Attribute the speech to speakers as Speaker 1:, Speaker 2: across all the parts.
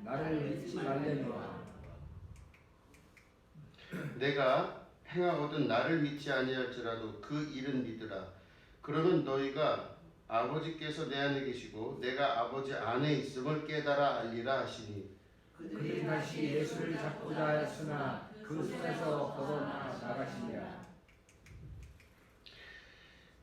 Speaker 1: 나를 믿지 말려니와
Speaker 2: 내가 행하거든 나를 믿지 아니할지라도 그 일은 믿으라. 그러면 너희가 아버지께서 내 안에 계시고 내가 아버지 안에 있음을 깨달아 알리라 하시니.
Speaker 1: 그들이 다시 예수를 잡고자 하였으나 그 손에서 벗어나가시니라.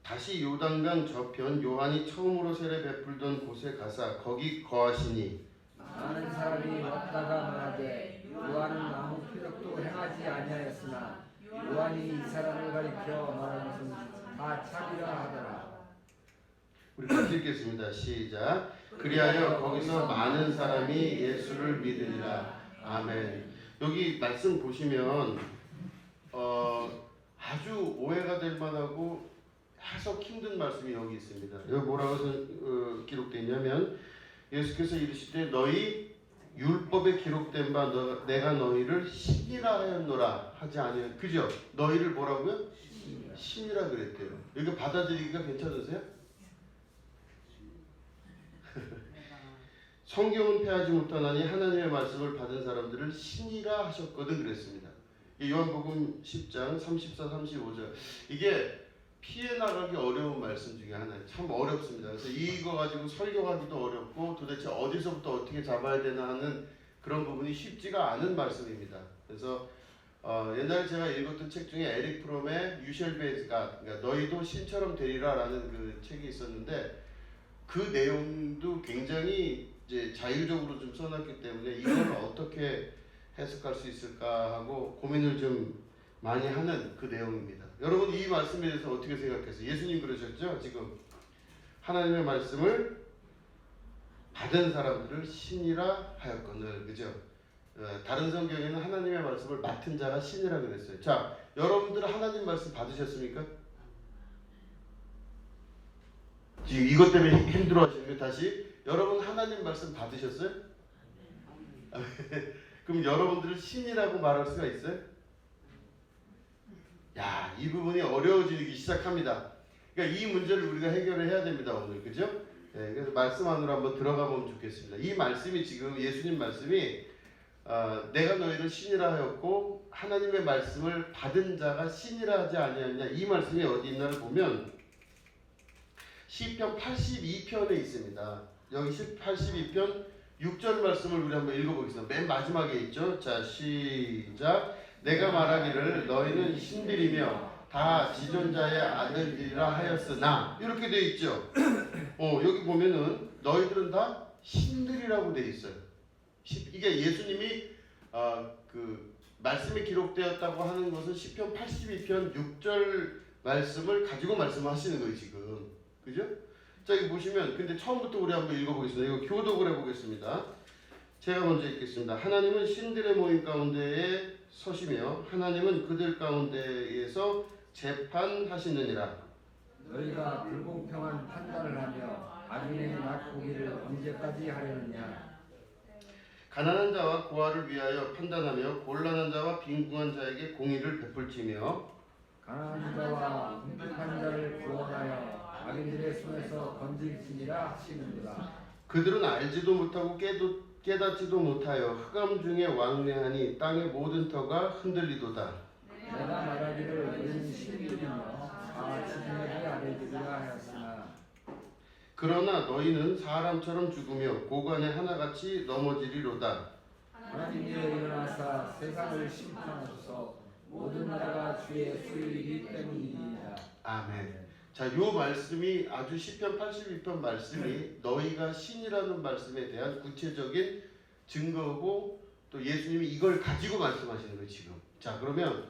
Speaker 2: 다시 요단강 저편 요한이 처음으로 세례 베풀던 곳에 가사 거기 거하시니.
Speaker 1: 많은 사람이 왔다가 말하되 요한은 아무 표적도 행하지 아니하였으나 요한이 이 사람을 가리켜 말하는 것은 다 참이라 하더라.
Speaker 2: 우리 같이 읽겠습니다. 시작. 그리하여 거기서 많은 사람이 예수를 믿으리라. 아멘. 여기 말씀 보시면 아주 오해가 될 만하고 해석 힘든 말씀이 여기 있습니다. 여기 뭐라고 기록되어 있냐면 예수께서 이르시되 너희 율법에 기록된 바 내가 너희를 신이라 하였노라 하지 아니하여. 그죠? 너희를 뭐라고요? 신이라 그랬대요. 이거 받아들이기가 괜찮으세요? 성경은 패하지 못하나니 하나님의 말씀을 받은 사람들을 신이라 하셨거든 그랬습니다. 요한복음 10장 34, 35절. 이게 피해 나가기 어려운 말씀 중에 하나예요. 참 어렵습니다. 그래서 이거 가지고 설교하기도 어렵고 도대체 어디서부터 어떻게 잡아야 되나 하는 그런 부분이 쉽지가 않은 말씀입니다. 그래서 옛날에 제가 읽었던 책 중에 에릭 프롬의 유셜베즈가 그러니까 너희도 신처럼 되리라 라는 그 책이 있었는데 그 내용도 굉장히 이제 자율적으로 좀 써놨기 때문에 이걸 어떻게 해석할 수 있을까 하고 고민을 좀 많이 하는 그 내용입니다. 여러분 이 말씀에 대해서 어떻게 생각하세요? 예수님 그러셨죠? 지금 하나님의 말씀을 받은 사람들을 신이라 하였거늘. 그죠? 다른 성경에는 하나님의 말씀을 맡은 자가 신이라 그랬어요. 자, 여러분들 하나님 말씀 받으셨습니까? 지금 이것 때문에 힘들어하시는 거 다시 여러분 하나님 말씀 받으셨어요? 그럼 여러분들을 신이라고 말할 수가 있어요? 야, 이 부분이 어려워지기 시작합니다. 그러니까 이 문제를 우리가 해결을 해야 됩니다 오늘. 그죠? 그래서 말씀 안으로 한번 들어가 보면 좋겠습니다. 이 말씀이 지금 예수님 말씀이 내가 너희를 신이라 하였고 하나님의 말씀을 받은 자가 신이라 하지 아니하느냐 이 말씀이 어디 있나를 보면 시편 82편에 있습니다. 여기 82편 6절 말씀을 우리 한번 읽어보겠습니다. 맨 마지막에 있죠. 자, 시작. 내가 말하기를 너희는 신들이며 다 지존자의 아들들이라 하였으나 이렇게 돼 있죠. 여기 보면은 너희들은 다 신들이라고 돼 있어요. 이게 예수님이 그 말씀에 기록되었다고 하는 것은 시편 82편 6절 말씀을 가지고 말씀하시는 거예요 지금. 그죠? 자, 여기 보시면 근데 처음부터 우리 한번 읽어보겠습니다. 이거 교독을 해보겠습니다. 제가 먼저 읽겠습니다. 하나님은 신들의 모임 가운데에 서시며 하나님은 그들 가운데에서 재판하시느니라.
Speaker 1: 너희가 불공평한 판단을 하며 악인의 맛보기를 언제까지 하려느냐.
Speaker 2: 가난한 자와 고아를 위하여 판단하며 곤란한 자와 빈궁한 자에게 공의를 베풀지며
Speaker 1: 가난한 자와 궁핍한 자를 구원하여 악인들의 손에서 건질지니라 하시는도다.
Speaker 2: 그들은 알지도 못하고 깨닫지도 못하여 흑암 중에 왕래하니 땅의 모든 터가 흔들리도다.
Speaker 1: 내가 말하기를 너희는 신들이며 다 지존자의 아들들이라 하였으나
Speaker 2: 그러나 너희는 사람처럼 죽으며 고관에 하나같이 넘어지리로다.
Speaker 1: 하나님이여 일어나사 세상을 심판하소서. 모든 나라가 주의 소유이기 때문이니이다.
Speaker 2: 아멘. 자, 요 말씀이 아주 시편 82편 말씀이 너희가 신이라는 말씀에 대한 구체적인 증거고 또 예수님이 이걸 가지고 말씀하시는 거예요 지금. 자, 그러면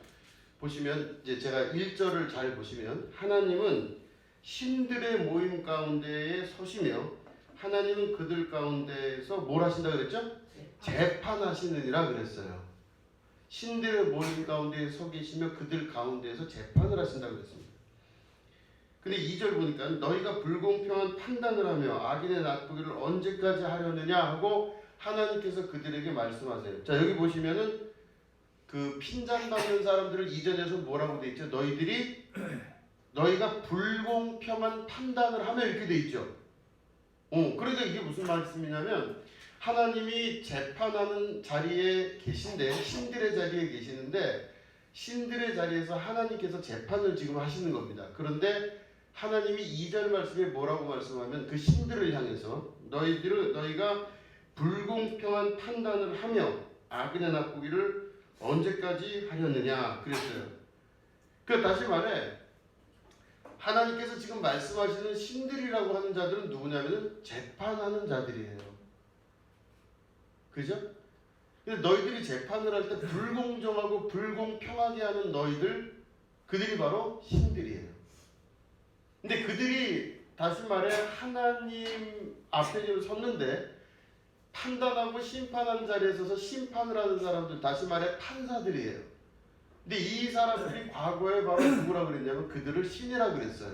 Speaker 2: 보시면 이제 제가 1절을 잘 보시면 하나님은 신들의 모임 가운데에 서시며 하나님은 그들 가운데에서 뭘 하신다 그랬죠? 재판하시느니라 그랬어요. 신들의 모임 가운데에 서 계시며 그들 가운데에서 재판을 하신다 그랬습니다. 근데 2절 보니까 너희가 불공평한 판단을 하며 악인의 나쁘기를 언제까지 하려느냐 하고 하나님께서 그들에게 말씀하세요. 자, 여기 보시면은 그 핀잔받는 사람들을 2절에서 뭐라고 돼 있죠? 너희가 불공평한 판단을 하며 이렇게 돼 있죠. 그러니까 이게 무슨 말씀이냐면 하나님이 재판하는 자리에 계신데, 신들의 자리에 계시는데, 신들의 자리에서 하나님께서 재판을 지금 하시는 겁니다. 그런데 하나님이 2절 말씀에 뭐라고 말씀하면 그 신들을 향해서 너희가 불공평한 판단을 하며 악인의 나쁘기를 언제까지 하려느냐 그랬어요. 그 다시 말해 하나님께서 지금 말씀하시는 신들이라고 하는 자들은 누구냐면 재판하는 자들이에요. 그죠? 근데 너희들이 재판을 할 때 불공정하고 불공평하게 하는 너희들, 그들이 바로 신들이에요. 근데 그들이 다시 말해 하나님 앞에 지금 섰는데 판단하고 심판하는 자리에 서서 심판을 하는 사람들, 다시 말해 판사들이에요. 근데 이 사람들이 과거에 바로 누구라 그랬냐면 그들을 신이라 그랬어요.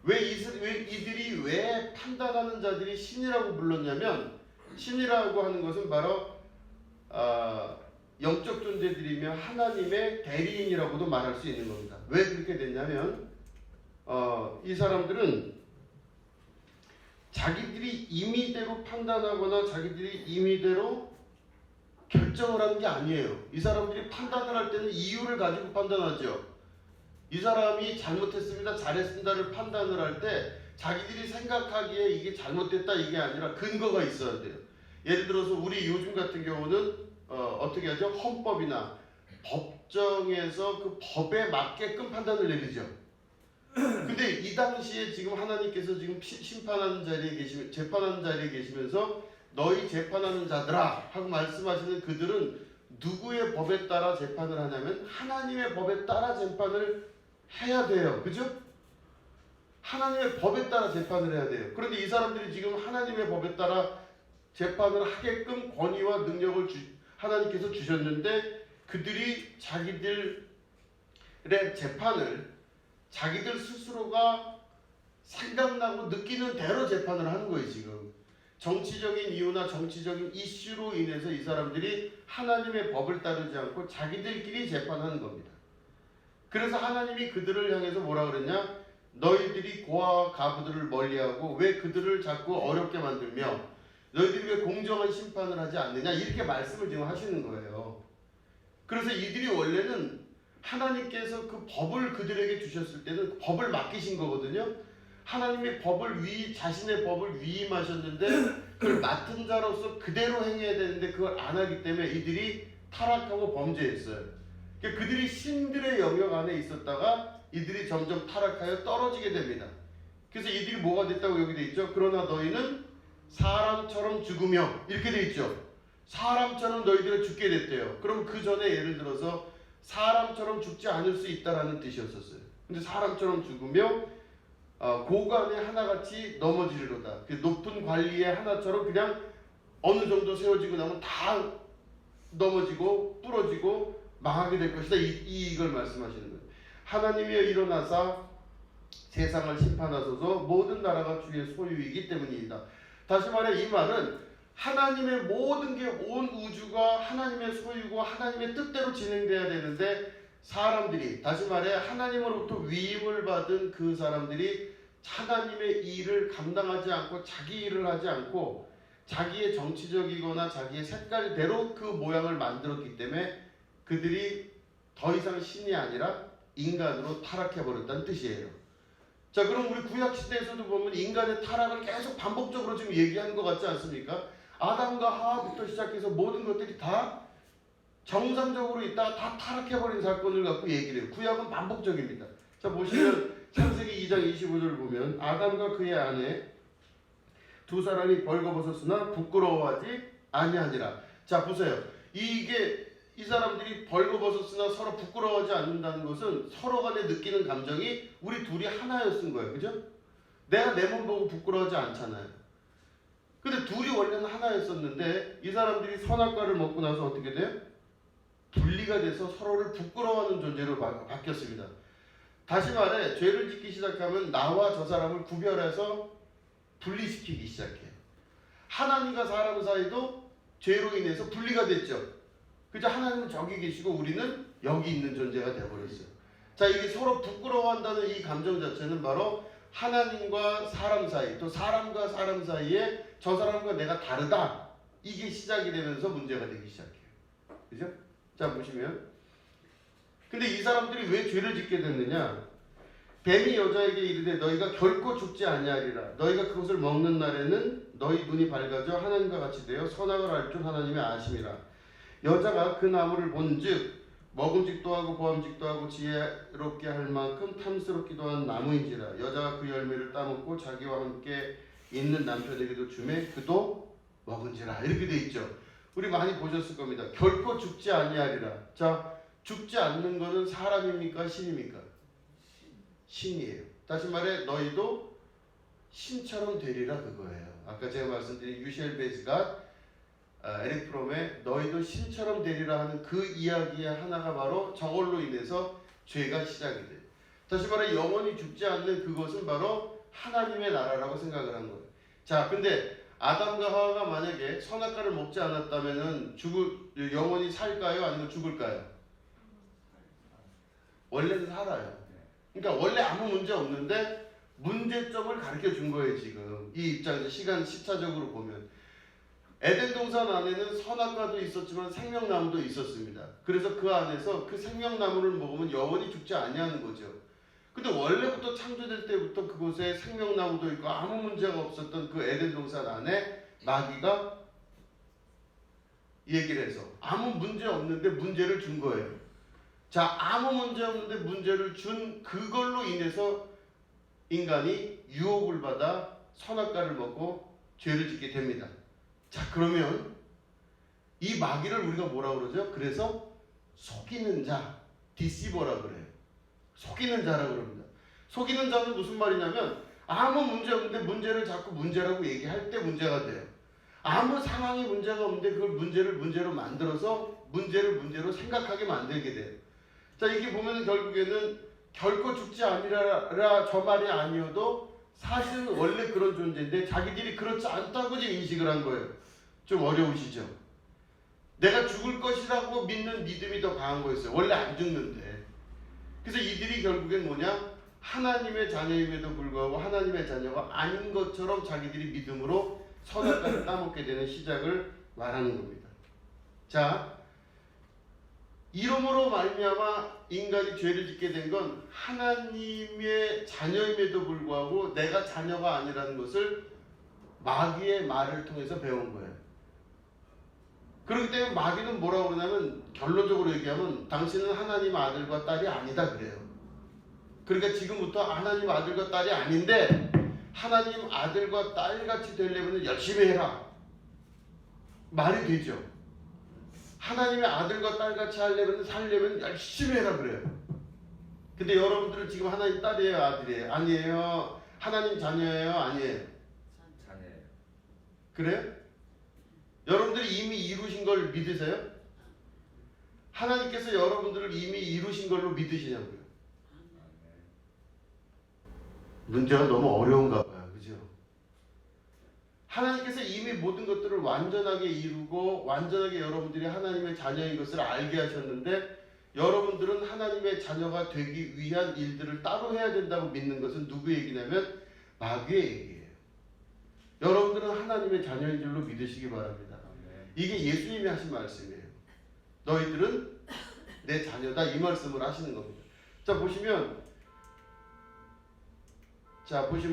Speaker 2: 이들이 왜 판단하는 자들이 신이라고 불렀냐면, 신이라고 하는 것은 바로 영적 존재들이며 하나님의 대리인이라고도 말할 수 있는 겁니다. 왜 그렇게 됐냐면 이 사람들은 자기들이 임의대로 판단하거나 자기들이 임의대로 결정을 하는 게 아니에요. 이 사람들이 판단을 할 때는 이유를 가지고 판단하죠. 이 사람이 잘못했습니다, 잘했습니다를 판단을 할 때 자기들이 생각하기에 이게 잘못됐다 이게 아니라 근거가 있어야 돼요. 예를 들어서 우리 요즘 같은 경우는 어떻게 하죠? 헌법이나 법정에서 그 법에 맞게끔 판단을 내리죠. 근데 이 당시에 지금 하나님께서 지금 심판하는 자리에 계시면, 재판하는 자리에 계시면서 너희 재판하는 자들아 하고 말씀하시는 그들은 누구의 법에 따라 재판을 하냐면 하나님의 법에 따라 재판을 해야 돼요. 그죠? 하나님의 법에 따라 재판을 해야 돼요. 그런데 이 사람들이 지금 하나님의 법에 따라 재판을 하게끔 권위와 능력을 하나님께서 주셨는데 그들이 자기들의 재판을 자기들 스스로가 생각나고 느끼는 대로 재판을 하는 거예요. 지금 정치적인 이유나 정치적인 이슈로 인해서 이 사람들이 하나님의 법을 따르지 않고 자기들끼리 재판하는 겁니다. 그래서 하나님이 그들을 향해서 뭐라 그랬냐? 너희들이 고아와 가부들을 멀리하고 왜 그들을 자꾸 어렵게 만들며 너희들이 왜 공정한 심판을 하지 않느냐, 이렇게 말씀을 지금 하시는 거예요. 그래서 이들이 원래는 하나님께서 그 법을 그들에게 주셨을 때는 그 법을 맡기신 거거든요. 하나님의 법을 자신의 법을 위임하셨는데 그걸 맡은 자로서 그대로 행해야 되는데 그걸 안 하기 때문에 이들이 타락하고 범죄했어요. 그러니까 그들이 신들의 영역 안에 있었다가 이들이 점점 타락하여 떨어지게 됩니다. 그래서 이들이 뭐가 됐다고 여기 돼 있죠? 그러나 너희는 사람처럼 죽으며, 이렇게 돼 있죠. 사람처럼 너희들은 죽게 됐대요. 그럼 그 전에 예를 들어서 사람처럼 죽지 않을 수 있다라는 뜻이었었어요. 근데 사람처럼 죽으며 고관의 하나같이 넘어지리로다. 높은 관리의 하나처럼 그냥 어느 정도 세워지고 나면 다 넘어지고 부러지고 망하게 될 것이다. 이걸 말씀하시는 거예요. 하나님이여 일어나사 세상을 심판하소서. 모든 나라가 주의 소유이기 때문이다. 다시 말해 이 말은 하나님의 모든 게 온 우주가 하나님의 소유고 하나님의 뜻대로 진행돼야 되는데 사람들이, 다시 말해 하나님으로부터 위임을 받은 그 사람들이 하나님의 일을 감당하지 않고 자기 일을 하지 않고 자기의 정치적이거나 자기의 색깔대로 그 모양을 만들었기 때문에 그들이 더 이상 신이 아니라 인간으로 타락해버렸다는 뜻이에요. 자, 그럼 우리 구약시대에서도 보면 인간의 타락을 계속 반복적으로 지금 얘기하는 것 같지 않습니까? 아담과 하와부터 시작해서 모든 것들이 다 정상적으로 있다가 다 타락해버린 사건을 갖고 얘기를 해요. 구약은 반복적입니다. 자, 보시면 창세기 2장 25절을 보면 아담과 그의 아내 두 사람이 벌거벗었으나 부끄러워하지 아니하니라. 자, 보세요. 이 사람들이 벌거벗었으나 서로 부끄러워하지 않는다는 것은 서로 간에 느끼는 감정이 우리 둘이 하나였은 거예요. 그죠? 내가 내 몸 보고 부끄러워하지 않잖아요. 근데 둘이 원래는 하나였었는데 이 사람들이 선악과를 먹고 나서 어떻게 돼요? 분리가 돼서 서로를 부끄러워하는 존재로 바뀌었습니다. 다시 말해 죄를 짓기 시작하면 나와 저 사람을 구별해서 분리시키기 시작해요. 하나님과 사람 사이도 죄로 인해서 분리가 됐죠. 그죠? 하나님은 저기 계시고 우리는 여기 있는 존재가 되어버렸어요. 자, 이게 서로 부끄러워한다는 이 감정 자체는 바로 하나님과 사람 사이, 또 사람과 사람 사이에 저 사람과 내가 다르다 이게 시작이 되면서 문제가 되기 시작해요. 그죠? 자 보시면 근데 이 사람들이 왜 죄를 짓게 됐느냐? 뱀이 여자에게 이르되 너희가 결코 죽지 아니하리라. 너희가 그것을 먹는 날에는 너희 눈이 밝아져 하나님과 같이 되어 선악을 알 줄 하나님의 아심이라. 여자가 그 나무를 본즉 먹음직도 하고 보암직도 하고 지혜롭게 할 만큼 탐스럽기도 한 나무인지라. 여자가 그 열매를 따먹고 자기와 함께 있는 남편에게도 주매 그도 먹은지라. 이렇게 돼 있죠. 우리 많이 보셨을 겁니다. 결코 죽지 아니하리라. 자, 죽지 않는 것은 사람입니까? 신입니까? 신이에요. 다시 말해 너희도 신처럼 되리라 그거예요. 아까 제가 말씀드린 유시엘 베이스가 에릭 프롬의 너희도 신처럼 되리라 하는 그 이야기의 하나가 바로 저걸로 인해서 죄가 시작이 돼요. 다시 말해 영원히 죽지 않는 그것은 바로 하나님의 나라라고 생각을 한 거예요. 자, 근데 아담과 하와가 만약에 선악과를 먹지 않았다면은 영원히 살까요? 아니면 죽을까요? 원래는 살아요. 그러니까 원래 아무 문제 없는데 문제점을 가르쳐 준 거예요. 지금 이 입장에서 시차적으로 보면 에덴 동산 안에는 선악과도 있었지만 생명나무도 있었습니다. 그래서 그 안에서 그 생명나무를 먹으면 영원히 죽지 아니하는 거죠. 근데 원래부터 창조될 때부터 그곳에 생명나무도 있고 아무 문제가 없었던 그 에덴 동산 안에 마귀가 얘기를 해서 아무 문제 없는데 문제를 준 거예요. 자, 아무 문제 없는데 문제를 준 그걸로 인해서 인간이 유혹을 받아 선악과를 먹고 죄를 짓게 됩니다. 자, 그러면 이 마귀를 우리가 뭐라고 그러죠? 그래서 속이는 자, 디시버라고 그래요. 속이는 자라고 그럽니다. 속이는 자는 무슨 말이냐면 아무 문제 없는데 문제를 자꾸 문제라고 얘기할 때 문제가 돼요. 아무 상황이 문제가 없는데 그걸 문제를 문제로 만들어서 문제를 문제로 생각하게 만들게 돼요. 자, 이게 보면 결국에는 결코 죽지 아니라 저 말이 아니어도 사실은 원래 그런 존재인데 자기들이 그렇지 않다고 지금 인식을 한 거예요. 좀 어려우시죠? 내가 죽을 것이라고 믿는 믿음이 더 강한 거였어요. 원래 안 죽는데. 그래서 이들이 결국엔 뭐냐? 하나님의 자녀임에도 불구하고 하나님의 자녀가 아닌 것처럼 자기들이 믿음으로 선악과를 따먹게 되는 시작을 말하는 겁니다. 자, 이름으로 말미암아 인간이 죄를 짓게 된 건 하나님의 자녀임에도 불구하고 내가 자녀가 아니라는 것을 마귀의 말을 통해서 배운 거예요. 그렇기 때문에 마귀는 뭐라고 그러냐면 결론적으로 얘기하면 당신은 하나님 아들과 딸이 아니다 그래요. 그러니까 지금부터 하나님 아들과 딸이 아닌데 하나님 아들과 딸같이 되려면 열심히 해라. 말이 되죠. 하나님의 아들과 딸같이 살려면 열심히 해라 그래요. 근데 여러분들은 지금 하나님 딸이에요? 아들이에요? 아니에요. 하나님 자녀예요? 아니에요?
Speaker 1: 자녀예요.
Speaker 2: 그래요? 여러분들이 이미 이루신 걸 믿으세요? 하나님께서 여러분들을 이미 이루신 걸로 믿으시냐고요? 문제가 너무 어려운가 봐요. 그죠? 하나님께서 이미 모든 것들을 완전하게 이루고 완전하게 여러분들이 하나님의 자녀인 것을 알게 하셨는데 여러분들은 하나님의 자녀가 되기 위한 일들을 따로 해야 된다고 믿는 것은 누구의 얘기냐면 마귀의 얘기예요. 여러분들은 하나님의 자녀인 줄로 믿으시기 바랍니다. 이게 예수님이 하신 말씀이에요. 너희들은 내 자녀다 이 말씀을 하시는 겁니다. 자 보시면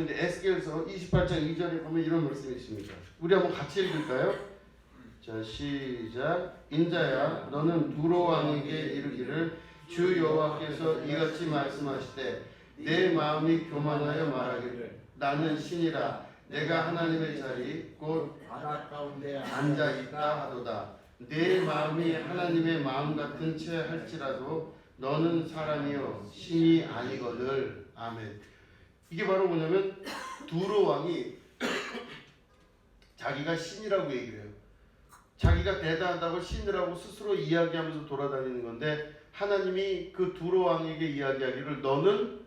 Speaker 2: 이제 에스겔서 28장 2절에 보면 이런 말씀이 있습니다. 우리 한번 같이 읽을까요? 자 시작. 인자야 너는 두로 왕에게 이르기를 주 여호와께서 이같이 말씀하시되 내 마음이 교만하여 말하기를 나는 신이라 내가 하나님의 자리 곧
Speaker 1: 바다 가운데
Speaker 2: 앉아있다 하도다. 내 마음이 하나님의 마음 같은 채 할지라도 너는 사람이요 신이 아니거늘. 아멘. 이게 바로 뭐냐면 두로 왕이 자기가 신이라고 얘기를 해요. 자기가 대단하다고 신이라고 스스로 이야기하면서 돌아다니는 건데 하나님이 그 두로 왕에게 이야기하기를 너는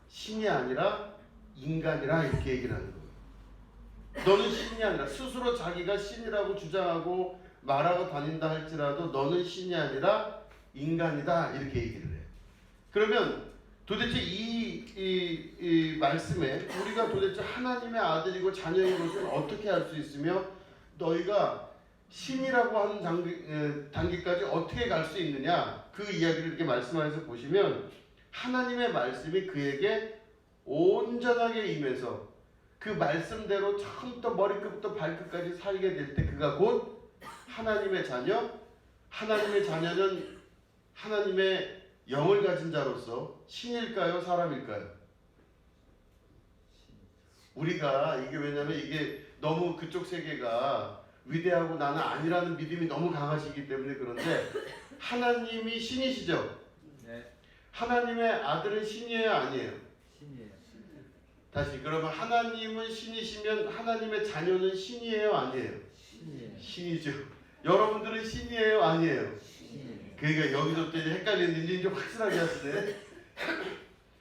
Speaker 2: 신이 아니라 인간이라 이렇게 얘기를 하는 거예요. 너는 신이 아니라 스스로 자기가 신이라고 주장하고 말하고 다닌다 할지라도 너는 신이 아니라 인간이다 이렇게 얘기를 해요. 그러면 도대체 이 말씀에 우리가 도대체 하나님의 아들이고 자녀인 것을 어떻게 알 수 있으며 너희가 신이라고 하는 단계까지 어떻게 갈 수 있느냐, 그 이야기를 이렇게 말씀하셔서 보시면 하나님의 말씀이 그에게 온전하게 임해서 그 말씀대로 처음부터 머리끝부터 발끝까지 살게 될 때 그가 곧 하나님의 자녀, 하나님의 자녀는 하나님의 영을 가진 자로서 신일까요, 사람일까요? 우리가 이게 왜냐면 이게 너무 그쪽 세계가 위대하고 나는 아니라는 믿음이 너무 강하시기 때문에 그런데 하나님이 신이시죠?
Speaker 1: 네.
Speaker 2: 하나님의 아들은 신이에요, 아니에요?
Speaker 1: 신이에요.
Speaker 2: 다시 그러면 하나님은 신이시면 하나님의 자녀는 신이에요, 아니에요?
Speaker 1: 신이에요.
Speaker 2: 신이죠. 여러분들은 신이에요, 아니에요?
Speaker 1: 신이에요.
Speaker 2: 그러니까 여기서부터 이제 헷갈리는데 이제 확실하게 하시네.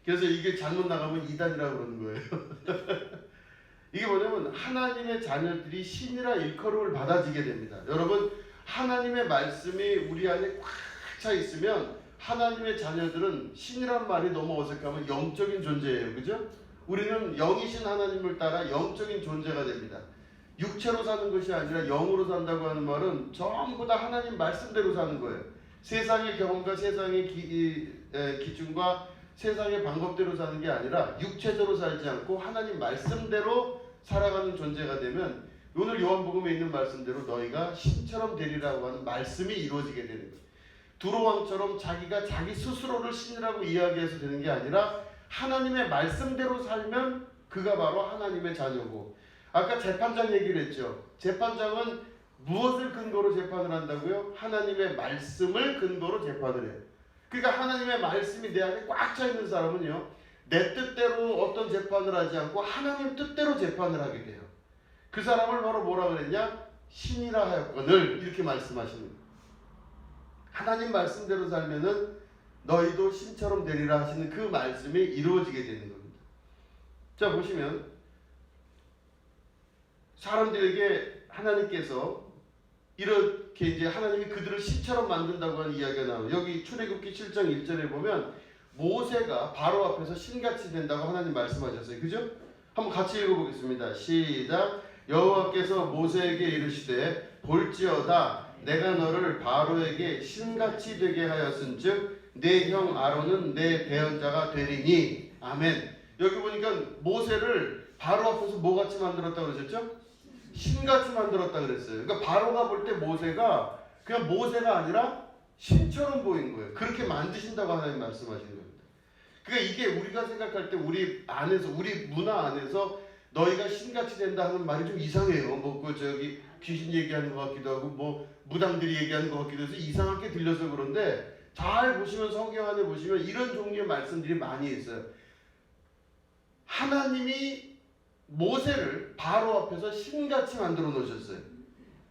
Speaker 2: 그래서 이게 잘못 나가면 이단이라고 그러는 거예요. 이게 뭐냐면 하나님의 자녀들이 신이라 일컬음을 받아지게 됩니다. 여러분, 하나님의 말씀이 우리 안에 꽉 차 있으면 하나님의 자녀들은 신이란 말이 너무 어색하면 영적인 존재예요. 그죠? 우리는 영이신 하나님을 따라 영적인 존재가 됩니다. 육체로 사는 것이 아니라 영으로 산다고 하는 말은 전부 다 하나님 말씀대로 사는 거예요. 세상의 경험과 세상의 기준과 세상의 방법대로 사는 게 아니라 육체대로 살지 않고 하나님 말씀대로 살아가는 존재가 되면 오늘 요한복음에 있는 말씀대로 너희가 신처럼 되리라고 하는 말씀이 이루어지게 되는 거예요. 두로왕처럼 자기가 자기 스스로를 신이라고 이야기해서 되는 게 아니라 하나님의 말씀대로 살면 그가 바로 하나님의 자녀고, 아까 재판장 얘기를 했죠. 재판장은 무엇을 근거로 재판을 한다고요? 하나님의 말씀을 근거로 재판을 해요. 그러니까 하나님의 말씀이 내 안에 꽉 차 있는 사람은요, 내 뜻대로 어떤 재판을 하지 않고 하나님 뜻대로 재판을 하게 돼요. 그 사람을 바로 뭐라 그랬냐? 신이라 하였거늘, 이렇게 말씀하시는 거예요. 하나님 말씀대로 살면은 너희도 신처럼 되리라 하시는 그 말씀이 이루어지게 되는 겁니다. 자, 보시면 사람들에게 하나님께서 이렇게 이제 하나님이 그들을 신처럼 만든다고 하는 이야기가 나와요. 여기 출애굽기 7장 1절에 보면 모세가 바로 앞에서 신같이 된다고 하나님 말씀하셨어요. 그죠? 한번 같이 읽어보겠습니다. 시작. 여호와께서 모세에게 이르시되 볼지어다 내가 너를 바로에게 신같이 되게 하였은즉 내 형 아론은 내 대언자가 되리니. 아멘. 여기 보니까 모세를 바로 앞에서 뭐같이 만들었다고 그러셨죠? 신같이 만들었다 그랬어요. 그러니까 바로가 볼 때 모세가 그냥 모세가 아니라 신처럼 보인 거예요. 그렇게 만드신다고 하나님 말씀하시는 겁니다. 그러니까 이게 우리가 생각할 때 우리 안에서, 우리 문화 안에서 너희가 신같이 된다 하는 말이 좀 이상해요. 뭐 그 저기 귀신 얘기하는 것 같기도 하고 뭐 무당들이 얘기하는 것 같기도 해서 이상하게 들려서 그런데, 잘 보시면 성경 안에 보시면 이런 종류의 말씀들이 많이 있어요. 하나님이 모세를 바로 앞에서 신같이 만들어 놓으셨어요.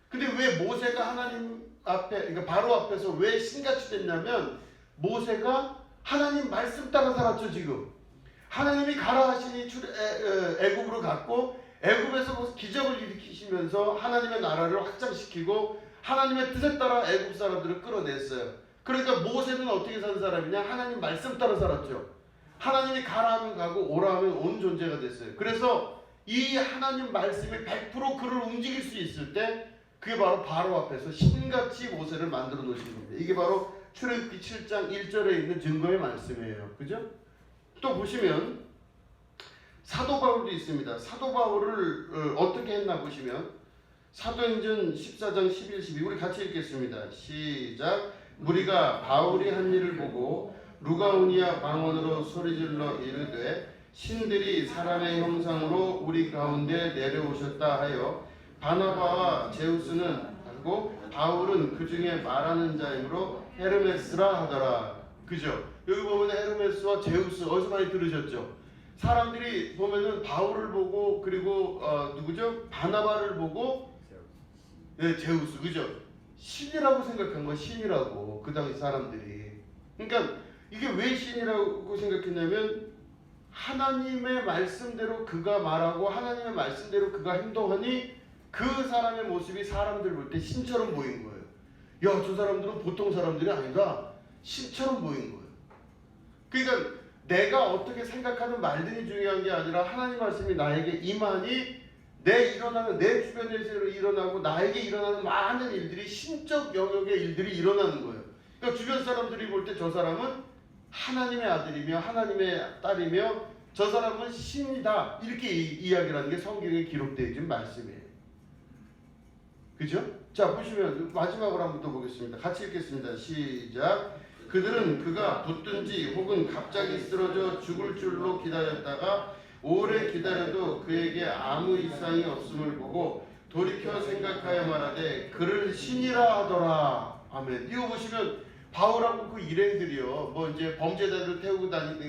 Speaker 2: 근데 왜 모세가 하나님 앞에, 그러니까 바로 앞에서 왜 신같이 됐냐면 모세가 하나님 말씀 따라 살았죠. 지금 하나님이 가라 하시니 애굽으로 갔고 애굽에서 기적을 일으키시면서 하나님의 나라를 확장시키고 하나님의 뜻에 따라 애굽 사람들을 끌어냈어요. 그러니까 모세는 어떻게 산 사람이냐? 하나님 말씀 따라 살았죠. 하나님이 가라 하면 가고 오라 하면 온 존재가 됐어요. 그래서 이 하나님 말씀이 100% 그를 움직일 수 있을 때 그게 바로 앞에서 신같이 모세를 만들어 놓으신 겁니다. 이게 바로 출애굽기 7장 1절에 있는 증거의 말씀이에요. 그죠? 또 보시면 사도 바울도 있습니다. 사도 바울을 어떻게 했나 보시면 사도행전 14장 11, 12 우리 같이 읽겠습니다. 시작. 무리가 바울이 한 일을 보고 루가오니아 방언으로 소리질러 이르되 신들이 사람의 형상으로 우리 가운데 내려오셨다 하여 바나바와 제우스는 하고 바울은 그 중에 말하는 자이므로 헤르메스라 하더라. 그죠? 여기 보면 헤르메스와 제우스 어디서 많이 들으셨죠? 사람들이 보면은 바울을 보고 그리고 누구죠? 바나바를 보고 네, 제우스. 그죠? 신이라고 생각한 거, 신이라고 그 당시 사람들이. 그러니까 이게 왜 신이라고 생각했냐면 하나님의 말씀대로 그가 말하고 하나님의 말씀대로 그가 행동하니 그 사람의 모습이 사람들 볼 때 신처럼 보인 거예요. 야, 저 사람들은 보통 사람들이 아니다. 신처럼 보인 거예요. 그러니까 내가 어떻게 생각하는 말들이 중요한 게 아니라 하나님 말씀이 나에게 임하니 내 주변에서 일어나고 나에게 일어나는 많은 일들이 신적 영역의 일들이 일어나는 거예요. 그러니까 주변 사람들이 볼 때 저 사람은 하나님의 아들이며 하나님의 딸이며 저 사람은 신이다 이렇게 이야기를 하는 게 성경에 기록되어 있는 말씀이에요. 그죠? 자 보시면 마지막으로 한번 또 보겠습니다. 같이 읽겠습니다. 시작. 그들은 그가 붙든지 혹은 갑자기 쓰러져 죽을 줄로 기다렸다가 오래 기다려도 그에게 아무 이상이 없음을 보고 돌이켜 생각하여 말하되 그를 신이라 하더라. 아멘. 이거 보시면 바울하고 그 일행들이요, 뭐 이제 범죄자들 태우고 가는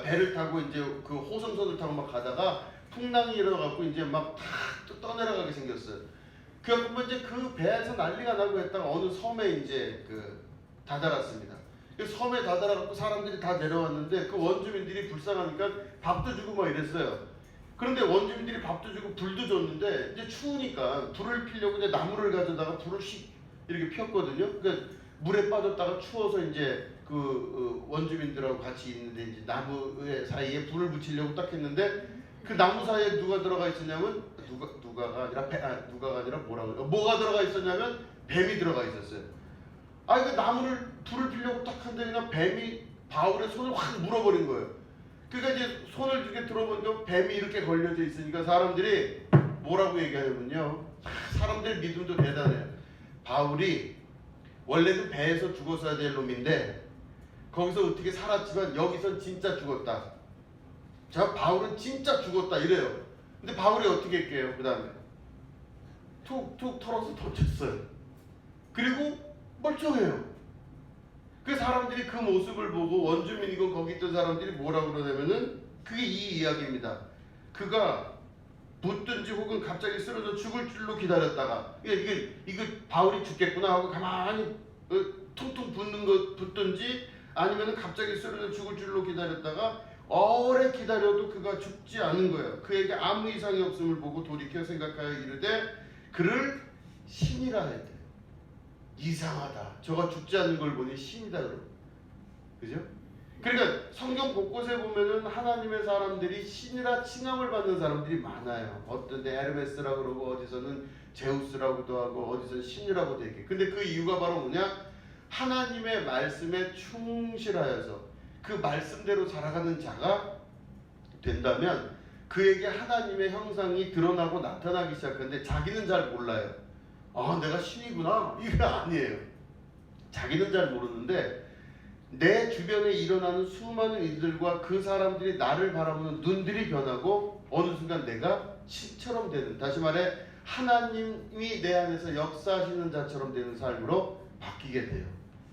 Speaker 2: 배를 타고 이제 그 호성선을 타고 막 가다가 풍랑이 일어나갖고 이제 막 다 떠내려가게 생겼어요. 그래갖고 이제 그 배에서 난리가 나고 했다가 어느 섬에 이제 다다랐습니다. 그 섬에 다다라갖고 사람들이 다 내려왔는데 그 원주민들이 불쌍하니까 밥도 주고 막 이랬어요. 그런데 원주민들이 밥도 주고 불도 줬는데 이제 추우니까 불을 피려고 이제 나무를 가져다가 불을 이렇게 폈거든요. 그러니까 물에 빠졌다가 추워서 이제 원주민들하고 같이 있는데 이제 나무 사이에 불을 붙이려고 딱 했는데 그 나무 사이에 누가 들어가 있었냐면 뭐가 들어가 있었냐면 뱀이 들어가 있었어요. 그 나무를 불을 피려고 딱 한데 그냥 뱀이 바울의 손을 확 물어버린 거예요. 그러니까 이제 손을 이렇게 들어보니까 뱀이 이렇게 걸려져 있으니까 사람들이 뭐라고 얘기하냐면요. 사람들 믿음도 대단해요. 바울이 원래는 배에서 죽었어야 될 놈인데 거기서 어떻게 살았지만 여기선 진짜 죽었다. 자, 바울은 진짜 죽었다 이래요. 근데 바울이 어떻게 했게요? 그 다음에 툭툭 털어서 던졌어요. 그리고 멀쩡해요. 그 사람들이 그 모습을 보고 원주민이고 거기 있던 사람들이 뭐라고 그러냐면은 그게 이 이야기입니다. 그가 붙든지 혹은 갑자기 쓰러져 죽을 줄로 기다렸다가 이게 바울이 죽겠구나 하고 가만히 퉁퉁 붙든지 아니면은 갑자기 쓰러져 죽을 줄로 기다렸다가 오래 기다려도 그가 죽지 않은 거예요. 그에게 아무 이상이 없음을 보고 돌이켜 생각하여 이르되 그를 신이라 했대. 이상하다. 저가 죽지 않는 걸 보니 신이다 그러고. 그죠? 그러니까 성경 곳곳에 보면은 하나님의 사람들이 신이라 칭함을 받는 사람들이 많아요. 어떤 데 에르메스라고 그러고 어디서는 제우스라고도 하고 어디서는 신이라고도 얘기해. 근데 그 이유가 바로 뭐냐? 하나님의 말씀에 충실하여서 그 말씀대로 살아가는 자가 된다면 그에게 하나님의 형상이 드러나고 나타나기 시작하는데 자기는 잘 몰라요. 내가 신이구나 이게 아니에요. 자기는 잘 모르는데 내 주변에 일어나는 수많은 일들과 그 사람들이 나를 바라보는 눈들이 변하고 어느 순간 내가 신처럼 되는, 다시 말해 하나님이 내 안에서 역사하시는 자처럼 되는 삶으로 바뀌게 돼요.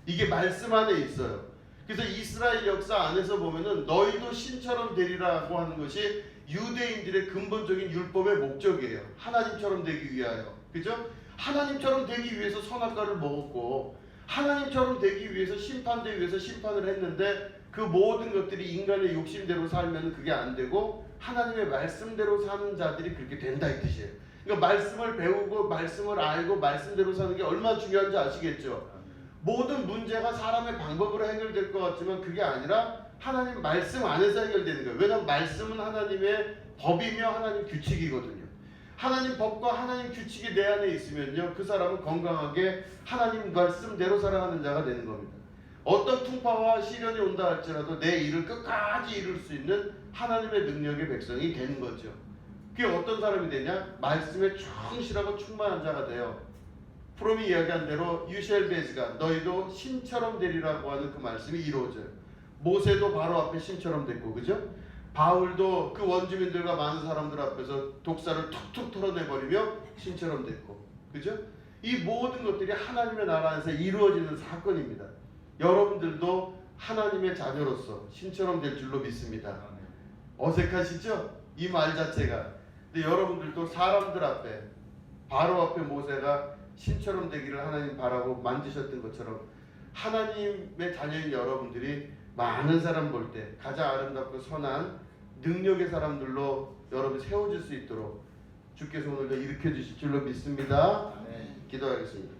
Speaker 2: 이게 말씀 안에 있어요. 그래서 이스라엘 역사 안에서 보면은 너희도 신처럼 되리라고 하는 것이 유대인들의 근본적인 율법의 목적이에요. 하나님처럼 되기 위하여. 그죠? 하나님처럼 되기 위해서 선악과를 먹었고 하나님처럼 되기 위해서 심판되기 위해서 심판을 했는데 그 모든 것들이 인간의 욕심대로 살면 그게 안 되고 하나님의 말씀대로 사는 자들이 그렇게 된다 이 뜻이에요. 그러니까 말씀을 배우고 말씀을 알고 말씀대로 사는 게 얼마나 중요한지 아시겠죠? 모든 문제가 사람의 방법으로 해결될 것 같지만 그게 아니라 하나님 말씀 안에서 해결되는 거예요. 왜냐하면 말씀은 하나님의 법이며 하나님 규칙이거든요. 하나님 법과 하나님 규칙이 내 안에 있으면요 그 사람은 건강하게 하나님 말씀대로 살아가는 자가 되는 겁니다. 어떤 풍파와 시련이 온다 할지라도 내 일을 끝까지 이룰 수 있는 하나님의 능력의 백성이 되는 거죠. 그게 어떤 사람이 되냐? 말씀에 충실하고 충만한 자가 돼요. 프롬이 이야기한 대로 유셀베즈가 너희도 신처럼 되리라고 하는 그 말씀이 이루어져요. 모세도 바로 앞에 신처럼 됐고, 그죠? 바울도 그 원주민들과 많은 사람들 앞에서 독사를 툭툭 털어내버리며 신처럼 됐고, 그죠? 이 모든 것들이 하나님의 나라 안에서 이루어지는 사건입니다. 여러분들도 하나님의 자녀로서 신처럼 될 줄로 믿습니다. 어색하시죠? 이 말 자체가. 근데 여러분들도 사람들 앞에, 바로 앞에 모세가 신처럼 되기를 하나님 바라고 만드셨던 것처럼 하나님의 자녀인 여러분들이 많은 사람 볼 때 가장 아름답고 선한 능력의 사람들로 여러분 세워질 수 있도록 주께서 오늘도 일으켜 주실 줄로 믿습니다. 기도하겠습니다.